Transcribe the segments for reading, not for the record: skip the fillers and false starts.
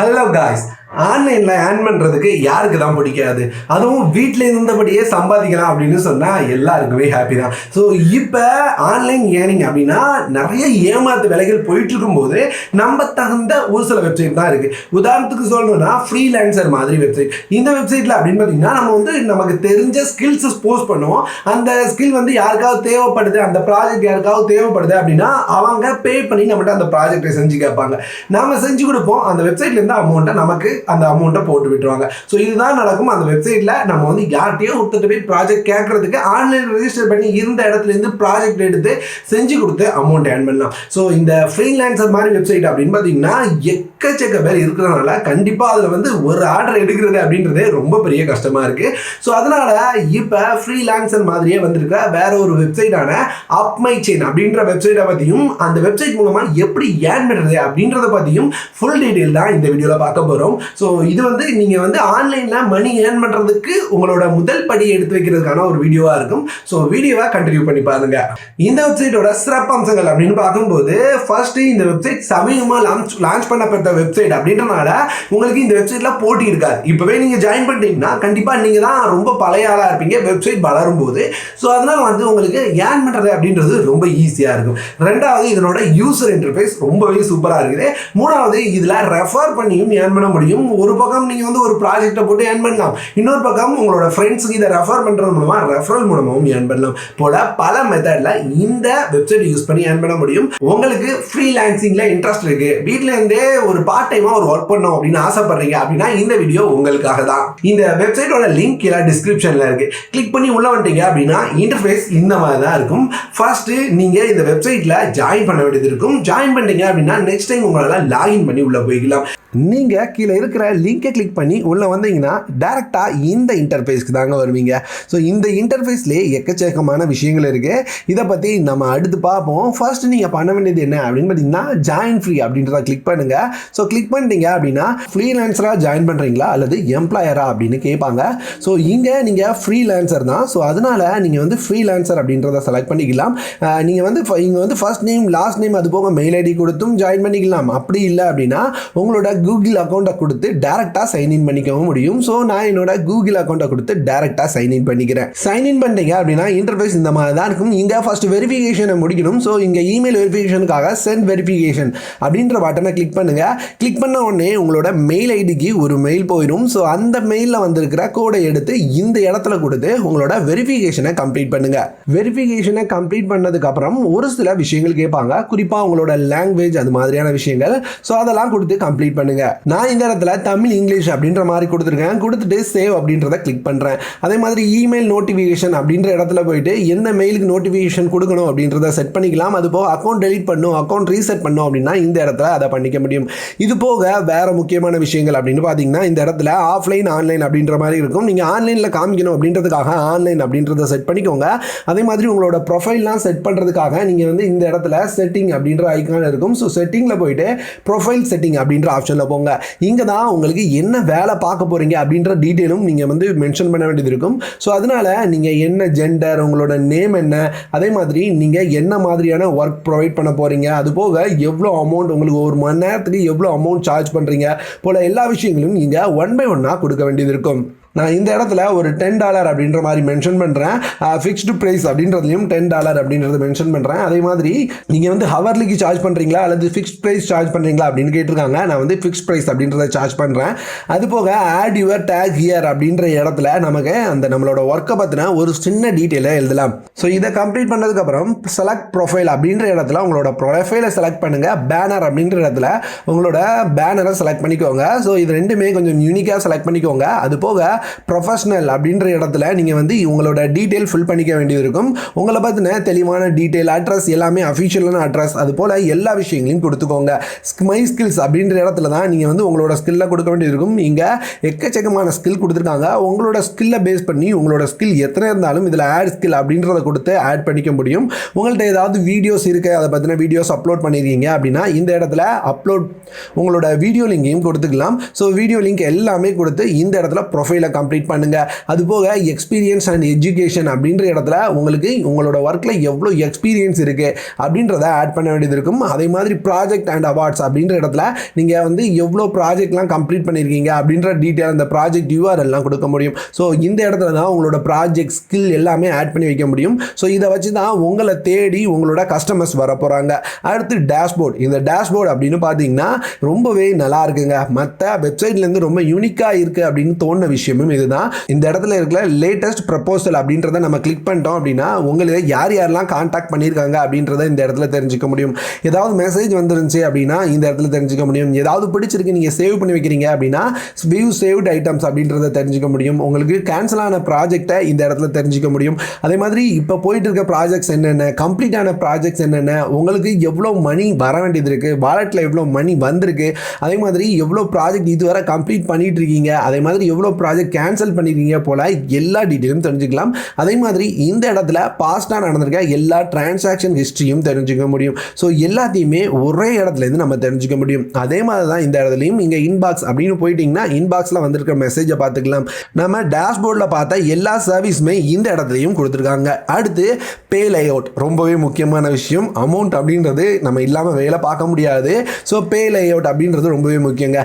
Hello guys, ஆன்லைனில் earn பண்ணுறதுக்கு யாருக்கு தான் பிடிக்காது? அதுவும் வீட்டில் இருந்தபடியே சம்பாதிக்கலாம் அப்படின்னு சொன்னால் எல்லாருக்குமே ஹாப்பி தான். ஸோ இப்போ ஆன்லைன் ஏர்னிங் அப்படின்னா நிறைய ஏமாத்து வேலைகள் போயிட்டு இருக்கும்போது நம்ம தகுந்த ஒரு சில வெப்சைட் தான் இருக்குது. உதாரணத்துக்கு சொல்லணும்னா ஃப்ரீலான்சர் மாதிரி வெப்சைட். இந்த வெப்சைட்டில் அப்படின்னு பார்த்தீங்கன்னா நம்ம நமக்கு தெரிஞ்ச ஸ்கில்ஸ் போஸ்ட் பண்ணுவோம். அந்த ஸ்கில் யாருக்காவது தேவைப்படுது, அந்த ப்ராஜெக்ட் யாருக்காவது தேவைப்படுது அப்படின்னா அவங்க பே பண்ணி நம்மகிட்ட அந்த ப்ராஜெக்டை செஞ்சு கேட்பாங்க. நம்ம செஞ்சு கொடுப்போம். அந்த வெப்சைட்லேருந்து அமௌண்ட்டை நமக்கு அந்த அமௌண்ட்டை போட்டு விட்டுருவாங்க. ஸோ இதுதான் நடக்கும். அந்த வெப்சைட்டில் நம்ம யார்கிட்டயோ ஒருத்தர் போய் ப்ராஜெக்ட் கேட்கறதுக்கு ஆன்லைன் ரெஜிஸ்டர் பண்ணி இருந்த இடத்துலேருந்து ப்ராஜெக்ட் எடுத்து செஞ்சு கொடுத்து அமௌண்ட் ஏர்ன் பண்ணலாம். ஸோ இந்த ஃப்ரீலான்சர் மாதிரி வெப்சைட் அப்படின்னு பார்த்தீங்கன்னா எக்கச்சக்க பேர் இருக்கிறதுனால கண்டிப்பாக அதில் ஒரு ஆர்டர் எடுக்கிறது அப்படின்றதே ரொம்ப பெரிய கஷ்டமாக இருக்குது. ஸோ அதனால் இப்போ ஃப்ரீலான்சர் மாதிரியே வந்திருக்க வேற ஒரு வெப்சைட்டான UPMYCHAIN அப்படின்ற வெப்சைட்டை பற்றியும் அந்த வெப்சைட் மூலமாக எப்படி ஏர்ன் பண்ணுறது அப்படின்றத பற்றியும் ஃபுல் டீட்டெயில் தான் இந்த வீடியோவில் பார்க்க போகிறோம். ஸோ இது நீங்கள் ஆன்லைனில் மணி ஏர்ன் பண்ணுறதுக்கு உங்களோட முதல் படி எடுத்து வைக்கிறதுக்கான ஒரு வீடியோவாக இருக்கும். ஸோ வீடியோவை கண்டினியூ பண்ணி பாருங்க. இந்த வெப்சைட்டோட சிறப்பம்சங்கள் அப்படின்னு பார்க்கும்போது ஃபர்ஸ்ட்டு இந்த வெப்சைட் சமீபமாக லான்ச் பண்ணப்பட்ட வெப்சைட் அப்படின்றனால உங்களுக்கு இந்த வெப்சைட்டில் போட்டி இருக்காது. இப்போவே நீங்கள் ஜாயின் பண்ணிட்டீங்கன்னா கண்டிப்பாக நீங்கள் தான் ரொம்ப பழைய ஆளாக இருப்பீங்க வெப்சைட் வளரும் போது. ஸோ அதனால் உங்களுக்கு ஏர்ன் பண்ணுறது அப்படின்றது ரொம்ப ஈஸியாக இருக்கும். ரெண்டாவது இதனோட யூசர் இன்டர்ஃபேஸ் ரொம்பவே சூப்பராக இருக்குது. மூணாவது இதில் ரெஃபர் பண்ணியும் ஏர்ன் பண்ண முடியும். ஒரு பக்கம் நீங்கள் ஒரு ப்ராஜெக்டை போட்டு ஏர்ன் பண்ணலாம், இன்னொரு பக்கம் உங்களோட ஃப்ரெண்ட்ஸுக்கு இதை ரெஃபர் பண்ணுறது மூலமாக ரெஃபரல் மூலமாகவும் ஏர்ன் பண்ணலாம். போல பல மெத்தடில் இந்த வெப்சைட் யூஸ் பண்ணி ஏர்ன் பண்ண முடியும். உங்களுக்கு ஃப்ரீலான்சிங்கில் இன்ட்ரெஸ்ட் இருக்கு, வீட்டில் இருந்தே ஒரு பார்ட் டைமாக ஒரு ஒர்க் பண்ணணும் அப்படின்னு ஆசைப்படுறீங்க அப்படின்னா இந்த வீடியோ உங்களுக்காக தான். இந்த வெப்சைட்டோட லிங்க் கீழே டிஸ்கிரிப்ஷனில் இருக்கு. கிளிக் பண்ணி உள்ள வந்துட்டீங்க அப்படின்னா இன்டர்ஃபேஸ் இந்த மாதிரி தான் இருக்கும். ஃபர்ஸ்ட் நீங்கள் இந்த வெப்சைட்டில் ஜாயின் பண்ண வேண்டியது இருக்கும். ஜாயின் பண்ணிட்டீங்க அப்படின்னா நெக்ஸ்ட் டைம் உங்களால் லாகின் பண்ணி உள்ள போய்க்கலாம். நீங்கள் கீழே இருக்கிற லிங்கை கிளிக் பண்ணி உள்ளே வந்தீங்கன்னா டேரெக்டாக இந்த இன்டர்ஃபேஸ்க்கு தாங்க வருவீங்க. ஸோ இந்த இன்டர்ஃபேஸ்லேயே எக்கச்சக்கமான விஷயங்கள் இருக்குது. இதை பற்றி நம்ம அடுத்து பார்ப்போம். ஃபர்ஸ்ட் நீங்கள் பண்ண வேண்டியது என்ன அப்படின்னு பார்த்தீங்கன்னா ஜாயின் ஃப்ரீ அப்படின்றத கிளிக் பண்ணுங்கள். ஸோ கிளிக் பண்ணிட்டீங்க அப்படின்னா ஃப்ரீலான்சராக ஜாயின் பண்ணுறீங்களா அல்லது எம்ப்ளாயரா அப்படின்னு கேட்பாங்க. ஸோ இங்கே நீங்கள் ஃப்ரீலான்சர் தான். ஸோ அதனால் நீங்கள் ஃப்ரீலான்சர் அப்படின்றத செலக்ட் பண்ணிக்கலாம். நீங்கள் இங்கே ஃபர்ஸ்ட் நேம் லாஸ்ட் நேம் அது போக மெயில் ஐடி கொடுத்தும் ஜாயின் பண்ணிக்கலாம். அப்படி இல்லை அப்படின்னா உங்களோட கூகுள் அக்கௌண்ட்டை கொடுத்து டேரெக்டாக சைன்இன் பண்ணிக்கவும் முடியும். ஸோ நான் என்னோட கூகுள் அக்கௌண்ட்டை கொடுத்து டேரெக்டாக சைன்இன் பண்ணிக்கிறேன். சைன்இன் பண்ணிட்டீங்க அப்படின்னா இன்டர்ஃபேஸ் இந்த மாதிரி தான் இருக்கும். இங்கே ஃபர்ஸ்ட் வெரிஃபிகேஷனை முடிக்கணும். ஸோ இங்கே இமெயில் வெரிஃபிகேஷனுக்காக சென்ட் வெரிஃபிகேஷன் அப்படின்ற பட்டனை கிளிக் பண்ணுங்கள். கிளிக் பண்ண உடனே உங்களோட மெயில் ஐடிக்கு ஒரு மெயில் போயிடும். ஸோ அந்த மெயிலில் வந்திருக்கிற கோடை எடுத்து இந்த இடத்துல கொடுத்து உங்களோட வெரிஃபிகேஷனை கம்ப்ளீட் பண்ணுங்கள். வெரிஃபிகேஷனை கம்ப்ளீட் பண்ணதுக்கப்புறம் ஒரு சில விஷயங்கள் கேட்பாங்க, குறிப்பாக உங்களோட லாங்குவேஜ் அது மாதிரியான விஷயங்கள். ஸோ அதெல்லாம் கொடுத்து கம்ப்ளீட் பண்ணுங்க. நான் இந்த இடத்துல தமிழ் இங்கிலீஷ் அப்படின்ற மாதிரி கொடுத்துருக்கேன். கொடுத்துட்டு சேவ் அப்படின்றத கிளிக் பண்ணுறேன். அதே மாதிரி இமெயில் நோட்டிஃபிகேஷன் அப்படின்ற இடத்துல போயிட்டு எந்த மெயிலுக்கு நோட்டிஃபிகேஷன் கொடுக்கணும் அப்படின்றத செட் பண்ணிக்கலாம். அது போக அக்கௌண்ட் டெலிட் பண்ணும், அக்கௌண்ட் ரீசெட் பண்ணும் அப்படின்னா இந்த இடத்துல அதை பண்ணிக்க முடியும். இது போக வேற முக்கியமான விஷயங்கள் அப்படின்னு பார்த்தீங்கன்னா இந்த இடத்துல ஆஃப்லைன் ஆன்லைன் அப்படின்ற மாதிரி இருக்கும். நீங்கள் ஆன்லைனில் காமிக்கணும் அப்படின்றதுக்காக ஆன்லைன் அப்படின்றத செட் பண்ணிக்கோங்க. அதே மாதிரி உங்களோட ப்ரொஃபைல்லாம் செட் பண்ணுறதுக்காக நீங்கள் இந்த இடத்துல செட்டிங் அப்படின்ற ஐக்கான் இருக்கும். ஸோ செட்டிங்கில் போயிட்டு ப்ரொஃபைல் செட்டிங் அப்படின்ற ஆப்ஷனில் போங்க. இங்கே தான் உங்களுக்கு என்ன வேலை பார்க்க போகிறீங்க அப்படின்ற டீட்டெயிலும் நீங்கள் மென்ஷன் பண்ண வேண்டியது இருக்கும். ஸோ அதனால் நீங்கள் என்ன ஜெண்டர், உங்களோட நேம் என்ன, அதே மாதிரி நீங்கள் என்ன மாதிரியான ஒர்க் ப்ரொவைட் பண்ண போகிறீங்க, அது போக எவ்வளோ அமௌண்ட் உங்களுக்கு ஒரு மணி நேரத்துக்கு எவ்வளோ அமௌண்ட் சார்ஜ் பண்ணுறீங்க போல் எல்லா விஷயங்களும் நீங்கள் 1 by 1 கொடுக்க வேண்டியது இருக்கும். நான் இந்த இடத்துல ஒரு $10 அப்படின்ற மாதிரி மென்ஷன் பண்ணுறேன். ஃபிக்ஸ்டு ப்ரைஸ் அப்படின்றதுலையும் $10 அப்படின்றத மென்ஷன் பண்ணுறேன். அதே மாதிரி நீங்கள் ஹவர்லிக்கு சார்ஜ் பண்ணுறீங்களா அல்லது ஃபிக்ஸ்ட் ப்ரைஸ் சார்ஜ் பண்ணுறீங்களா அப்படின்னு கேட்டிருக்காங்க. நான் ஃபிக்ஸ்ட் ப்ரைஸ் அப்படின்றத சார்ஜ் பண்ணுறேன். அது போக ஆட் யுவர் டேக் ஹியர் அப்படின்ற இடத்துல நமக்கு நம்மளோட ஒர்க்கை பற்றின ஒரு சின்ன டீட்டெயிலை எழுதலாம். ஸோ இதை கம்ப்ளீட் பண்ணதுக்கப்புறம் செலக்ட் ப்ரொஃபைல் அப்படின்ற இடத்துல உங்களோட ப்ரொஃபைலை செலக்ட் பண்ணுங்கள். பேனர் அப்படின்ற இடத்துல உங்களோட பேனரை செலக்ட் பண்ணிக்கோங்க. ஸோ இது ரெண்டுமே கொஞ்சம் யூனிக்காக செலக்ட் பண்ணிக்கோங்க. அது போக ப்ரொஃபஷனல் அப்படின்ற இடத்துல நீங்கள் உங்களோட டீட்டெயில் ஃபில் பண்ணிக்க வேண்டியது இருக்கும். உங்களை பற்றின தெளிவான டீட்டெயில், அட்ரஸ் எல்லாமே அஃபிஷியலான அட்ரஸ், அது போல் எல்லா விஷயங்களையும் கொடுத்துக்கோங்க. மை ஸ்கில்ஸ் அப்படின்ற இடத்துல தான் நீங்கள் உங்களோட ஸ்கில்லை கொடுக்க வேண்டியது இருக்கும். இங்கே எக்கச்சக்கமான ஸ்கில் கொடுத்துருக்காங்க. உங்களோட ஸ்கில்லை பேஸ் பண்ணி உங்களோட ஸ்கில் எத்தனை இருந்தாலும் இதில் ஆட் ஸ்கில் அப்படின்றத கொடுத்து ஆட் பண்ணிக்க முடியும். உங்கள்கிட்ட ஏதாவது வீடியோஸ் இருக்குது, அதை பற்றின வீடியோஸ் அப்லோட் பண்ணியிருக்கீங்க அப்படின்னா இந்த இடத்துல அப்லோட் உங்களோட வீடியோ லிங்கையும் கொடுத்துக்கலாம். ஸோ வீடியோ லிங்க் எல்லாமே கொடுத்து இந்த இடத்துல ப்ரொஃபைலை கம்ப்ளீட் பண்ணுங்க. அதுபோக எக்ஸ்பீரியன்ஸ் அண்ட் எஜுகேஷன் அப்படின்ற இடத்துல உங்களுக்கு உங்களோட ஒர்க்கில் எவ்வளோ எக்ஸ்பீரியன்ஸ் இருக்குது அப்படின்றத ஆட் பண்ண வேண்டியது இருக்கும். அதே மாதிரி ப்ராஜெக்ட் அண்ட் அவார்ட்ஸ் அப்படின்ற இடத்துல நீங்கள் வந்து எவ்வளோ ப்ராஜெக்ட்லாம் கம்ப்ளீட் பண்ணியிருக்கீங்க அப்படின்ற டீட்டெயில் அந்த ப்ராஜெக்ட் யூஆர்எல்லாம் கொடுக்க முடியும். ஸோ இந்த இடத்துல தான் உங்களோட ப்ராஜெக்ட் ஸ்கில் எல்லாமே ஆட் பண்ணி வைக்க முடியும். ஸோ இதை வச்சு தான் உங்களை தேடி உங்களோட கஸ்டமர்ஸ் வர போகிறாங்க. அடுத்து டேஷ்போர்ட். இந்த டேஷ்போர்ட் அப்படின்னு பார்த்தீங்கன்னா ரொம்பவே நல்லா இருக்குங்க. மற்ற வெப்சைட்லேருந்து ரொம்ப யூனிக்காக இருக்குது அப்படின்னு தோணுன விஷயமும் இதுதான். இந்த இடத்துல இருக்கிற லேட்டஸ்ட் ப்ரப்போசல் அப்படின்றத நம்ம கிளிக் பண்ணிட்டோம் அப்படின்னா உங்களுக்கு யாரெல்லாம் கான்டாக்ட் பண்ணியிருக்காங்க அப்படின்றத இந்த இடத்துல தெரிஞ்சுக்க முடியும். ஏதாவது மெசேஜ் வந்துருந்துச்சு அப்படின்னா இந்த இடத்துல தெரிஞ்சுக்க முடியும். ஏதாவது பிடிச்சிருக்கு நீங்கள் சேவ் பண்ணி வைக்கிறீங்க அப்படின்னா வியூ சேவ்ட் ஐட்டம்ஸ் அப்படின்றத தெரிஞ்சுக்க முடியும். உங்களுக்கு கேன்சல் ஆன ப்ராஜெக்டை இந்த இடத்துல தெரிஞ்சுக்க முடியும். அதே மாதிரி இப்போ போயிட்டு இருக்க ப்ராஜெக்ட்ஸ் என்னென்ன, கம்ப்ளீட் ஆன ப்ராஜெக்ட்ஸ் என்னென்ன, உங்களுக்கு எவ்வளோ மணி வர வேண்டியது இருக்குது, வாலெட்டில் எவ்வளோ மணி வந்திருக்கு, அதே மாதிரி எவ்வளோ ப்ராஜெக்ட் இதுவரை கம்ப்ளீட் பண்ணிட்டு இருக்கீங்க, அதே மாதிரி எவ்வளோ ப்ராஜெக்ட் கேன்சல் பண்ணியிருக்கீங்க போல எல்லா டீட்டெயிலும் தெரிஞ்சுக்கலாம். அதே மாதிரி இந்த இடத்துல பாஸ்டாக நடந்திருக்க எல்லா டிரான்சாக்ஷன் ஹிஸ்ட்ரியும் தெரிஞ்சுக்க முடியும். ஸோ எல்லாத்தையுமே ஒரே இடத்துலேருந்து நம்ம தெரிஞ்சுக்க முடியும். அதே மாதிரி தான் இந்த இடத்துலையும் இங்கே இன்பாக்ஸ் அப்படின்னு போயிட்டீங்கன்னா இன்பாக்ஸில் வந்திருக்க மெசேஜை பார்த்துக்கலாம். நம்ம டேஷ்போர்டில் பார்த்த எல்லா சர்வீஸுமே இந்த இடத்துலையும் கொடுத்துருக்காங்க. அடுத்து பே லேஅவுட், ரொம்பவே முக்கியமான விஷயம். அமௌண்ட் அப்படின்றது நம்ம இல்லாமல் வேலை பார்க்க முடியாது. ஸோ பே லேஅவுட் அப்படின்றது ரொம்பவே முக்கியங்க.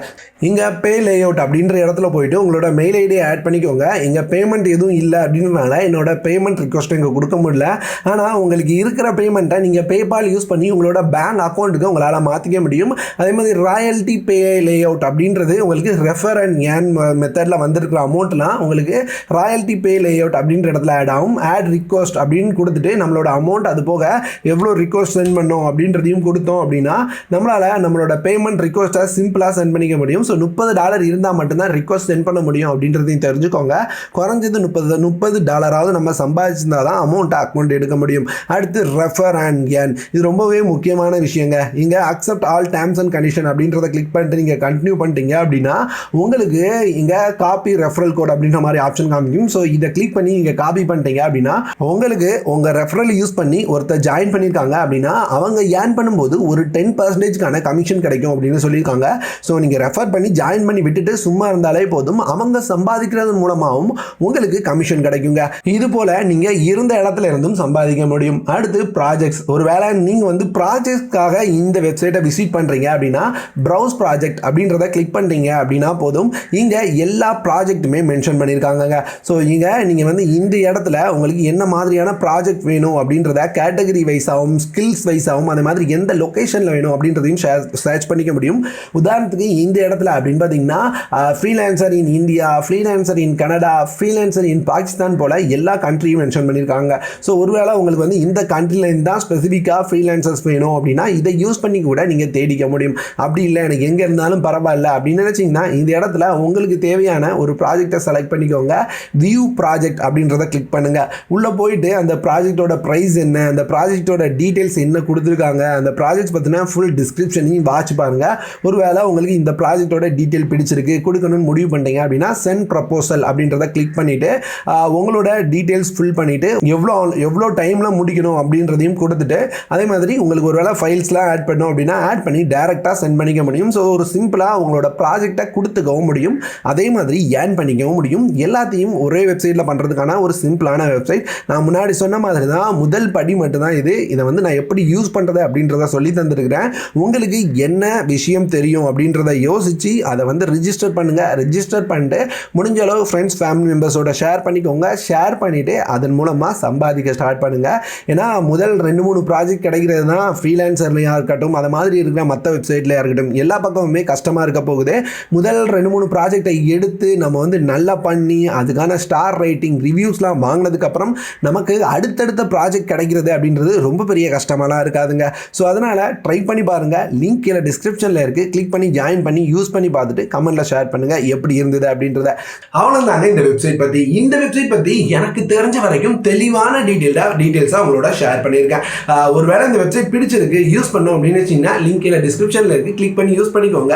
இங்கே பே லேஅவுட் அப்படின்ற இடத்துல போயிட்டு உங்களோட மெயில் ஐடியை ஆட் பண்ணிக்கோங்க. இங்கே பேமெண்ட் எதுவும் இல்லை அப்படின்றனால என்னோட பேமெண்ட் ரிக்வஸ்ட் இங்கே கொடுக்க முடியல. ஆனால் உங்களுக்கு இருக்கிற பேமெண்ட்டை நீங்கள் பேபால் யூஸ் பண்ணி உங்களோட பேங்க் அக்கௌண்ட்டுக்கு உங்களால் மாற்றிக்க முடியும். அதே மாதிரி ராயல்ட்டி பே லேஅவுட் அப்படின்றது உங்களுக்கு ரெஃபர் அண்ட் ஏர்ன் மெத்தடில் வந்திருக்கிற அமௌண்ட்லாம் உங்களுக்கு ராயல்ட்டி பே லேஅவுட் அப்படின்ற இடத்துல ஆட் ஆகும். ஆட் ரிக்வஸ்ட் அப்படின்னு கொடுத்துட்டு நம்மளோட அமௌண்ட் அது போக எவ்வளோ ரிக்வஸ்ட் சென்ட் பண்ணோம் அப்படின்றதையும் கொடுத்தோம் அப்படின்னா நம்மளால் நம்மளோட பேமெண்ட் ரிக்வஸ்ட்டை சிம்பிளாக சென்ட் பண்ணிக்க முடியும். ஸோ $30 இருந்தால் மட்டும்தான் ரிக்வஸ்ட் சென்ட் பண்ண முடியும் அப்படின்றதையும் தெரிஞ்சுக்கோங்க. குறைஞ்சது $30 நம்ம சம்பாதிச்சிருந்தா தான் அமௌண்ட்டை அக்கௌண்ட் எடுக்க முடியும். அடுத்து ரெஃபர் அண்ட் ஏர்ன், இது ரொம்பவே முக்கியமான விஷயங்க. இங்கே accept all terms and condition அப்படின்றத கிளிக் பண்ணிட்டு நீங்கள் கண்டினியூ பண்ணிட்டீங்க அப்படின்னா உங்களுக்கு இங்கே காப்பி ரெஃபரல் கோட் அப்படின்ற மாதிரி ஆப்ஷன் காமிக்கும். ஸோ இதை கிளிக் பண்ணி நீங்கள் காப்பி பண்ணிட்டீங்க அப்படின்னா உங்களுக்கு உங்கள் ரெஃபரல் யூஸ் பண்ணி ஒருத்தர் ஜாயின் பண்ணியிருக்காங்க அப்படின்னா அவங்க ஏர்ன் பண்ணும்போது ஒரு 10% கமிஷன் கிடைக்கும் அப்படின்னு சொல்லியிருக்காங்க. ஸோ நீங்கள் ரெஃபர் பண்ணி ஜாயின் பண்ணி விட்டுட்டு சும்மா இருந்தாலே போதும், அவங்க சம்பாதிக்கிறது மூலமாகவும் உங்களுக்கு கமிஷன் கிடைக்குங்க. இது போல நீங்க இருந்த இடத்துல இருந்தும் சம்பாதிக்க முடியும். அடுத்து ப்ராஜெக்ட்ஸ். ஒருவேளை நீங்க வந்து ப்ராஜெக்ட்காக இந்த வெப்சைட்டை விசிட் பண்றீங்க அப்படின்னா ப்ரௌஸ் ப்ராஜெக்ட் அப்படின்றத கிளிக் பண்றீங்க அப்படின்னா போதும், இங்க எல்லா ப்ராஜெக்ட்டுமே மென்ஷன் பண்ணியிருக்காங்க. ஸோ இங்க நீங்க வந்து இந்த இடத்துல உங்களுக்கு என்ன மாதிரியான ப்ராஜெக்ட் வேணும் அப்படின்றத கேட்டகரி வைஸாகவும் ஸ்கில்ஸ் வைஸாகவும் அதே மாதிரி எந்த லொகேஷன்ல வேணும் அப்படின்றதையும் சர்ச் பண்ணிக்க முடியும். உதாரணத்துக்கு இந்த இடத்துல அப்படின்னு பார்த்தீங்கன்னா freelancer in India, freelancer in Canada, freelancer in Pakistan போல எல்லா கண்ட்ரியும் மென்ஷன் பண்ணியிருக்காங்க. ஸோ ஒருவேளை உங்களுக்கு வந்து இந்த கண்ட்ரியில் தான் ஸ்பெசிஃபிக்காக ஃப்ரீலான்சர்ஸ் வேணும் அப்படின்னா இதை யூஸ் பண்ணி கூட நீங்கள் தேடிக்க முடியும். அப்படி இல்லை எனக்கு எங்கே இருந்தாலும் பரவாயில்ல அப்படின்னு நினச்சிங்கன்னா இந்த இடத்துல உங்களுக்கு தேவையான ஒரு ப்ராஜெக்டை செலக்ட் பண்ணிக்கோங்க. வியூ ப்ராஜெக்ட் அப்படின்றத கிளிக் பண்ணுங்கள். உள்ளே போயிட்டு அந்த ப்ராஜெக்டோட ப்ரைஸ் என்ன, அந்த ப்ராஜெக்டோட டீட்டெயில்ஸ் என்ன கொடுத்துருக்காங்க, அந்த ப்ராஜெக்ட்ஸ் பற்றின ஃபுல் டிஸ்கிரிப்ஷனையும் வாட்ச் பாருங்கள். ஒருவேளை உங்களுக்கு இந்த ப்ராஜெக்டோட டீட்டெயில் பிடிச்சிருக்கு கொடுக்கணும்னு முடிவு பண்ணிட்டீங்க அப்படின்னா சென்ட் ப்ரப்போசல் அப்படின்றத கிளிக் பண்ணிவிட்டு உங்களோட டீட்டெயில்ஸ் ஃபில் பண்ணிவிட்டு எவ்வளோ டைமில் முடிக்கணும் அப்படின்றதையும் கொடுத்துட்டு அதே மாதிரி உங்களுக்கு ஒரு வேளை ஃபைல்ஸ்லாம் ஆட் பண்ணோம் அப்படின்னா ஆட் பண்ணி டேரெக்டாக சென்ட் பண்ணிக்க முடியும். ஸோ ஒரு சிம்பிளாக உங்களோட ப்ராஜெக்டை கொடுத்துக்கவும் முடியும், அதே மாதிரி ஏர்ன் பண்ணிக்கவும் முடியும். எல்லாத்தையும் ஒரே வெப்சைட்டில் பண்ணுறதுக்கான ஒரு சிம்பிளான வெப்சைட். நான் முன்னாடி சொன்ன மாதிரி தான் முதல் படி மட்டும்தான் இது. இதை வந்து நான் எப்படி யூஸ் பண்ணுறது அப்படின்றத சொல்லி தந்துருக்கிறேன். உங்களுக்கு என்ன விஷயம் தெரியும் அப்படின்றத யோசித்து அதை வந்து ரிஜிஸ்டர் பண்ணுங்கள். ரிஜிஸ்டர் பண்ணிட்டு முடிஞ்ச அளவு ஃப்ரெண்ட்ஸ் ஃபேமிலி மெம்பர்ஸோட ஷேர் பண்ணிக்கோங்க. ஷேர் பண்ணிவிட்டு அதன் மூலமாக சம்பாதிக்க ஸ்டார்ட் பண்ணுங்கள். ஏன்னா முதல் 2-3 ப்ராஜெக்ட் கிடைக்கிறது தான் ஃப்ரீலான்சர்லையாக இருக்கட்டும் அதை மாதிரி இருக்கிற மற்ற வெப்சைட்லையாக இருக்கட்டும் எல்லா பக்கமுமே கஷ்டமாக இருக்க போகுது. முதல் 2-3 ப்ராஜெக்டை எடுத்து நம்ம வந்து நல்லா பண்ணி அதுக்கான ஸ்டார் ரேட்டிங் ரிவ்யூஸ்லாம் வாங்கினதுக்கப்புறம் நமக்கு அடுத்தடுத்த ப்ராஜெக்ட் கிடைக்கிறது அப்படின்றது ரொம்ப பெரிய கஷ்டமாலாம் இருக்காதுங்க. ஸோ அதனால் ட்ரை பண்ணி பாருங்கள். லிங்க் கீழே டிஸ்கிரிப்ஷனில் இருக்குது. கிளிக் பண்ணி ஜாயின் பண்ணி யூஸ் பண்ணி பார்த்துட்டு கமெண்ட்ல ஷேர் பண்ணுங்க எப்படி இருந்தது அப்படின்றத. அவ்வளவுதாங்க இந்த வெப்சைட் பத்தி. இந்த வெப்சைட் பத்தி எனக்கு தெரிஞ்ச வரைக்கும் தெளிவான டீடைல்ஸா உங்களோட ஷேர் பண்ணியிருக்கேன். ஒருவேளை இந்த வெப்சைட் பிடிச்சிருக்கு யூஸ் பண்ணோம் அப்படின்னு வச்சீங்கன்னா லிங்க் கீழே டிஸ்கிரிப்ஷன்ல இருக்கு, கிளிக் பண்ணி யூஸ் பண்ணிக்கோங்க.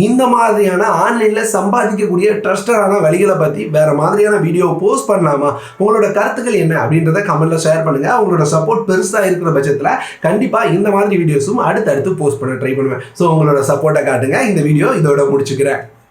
இந்த மாதிரியான ஆன்லைன்ல சம்பாதிக்கக்கூடிய ட்ரஸ்டடான வழிகளை பத்தி வேற மாதிரியான வீடியோ போஸ்ட் பண்ணலாமா, உங்களோட கருத்துக்கள் என்ன அப்படின்றத கமெண்ட்ல ஷேர் பண்ணுங்க. உங்களோட சப்போர்ட் பெருசா இருக்கிற பட்சத்துல கண்டிப்பா இந்த மாதிரி வீடியோஸும் அடுத்தடுத்து போஸ்ட் பண்ண ட்ரை பண்ணுவேன். ஸோ உங்களோட சப்போர்ட்டை காட்டுங்க. இந்த வீடியோ இதோட முடிச்சுக்கிறேன்.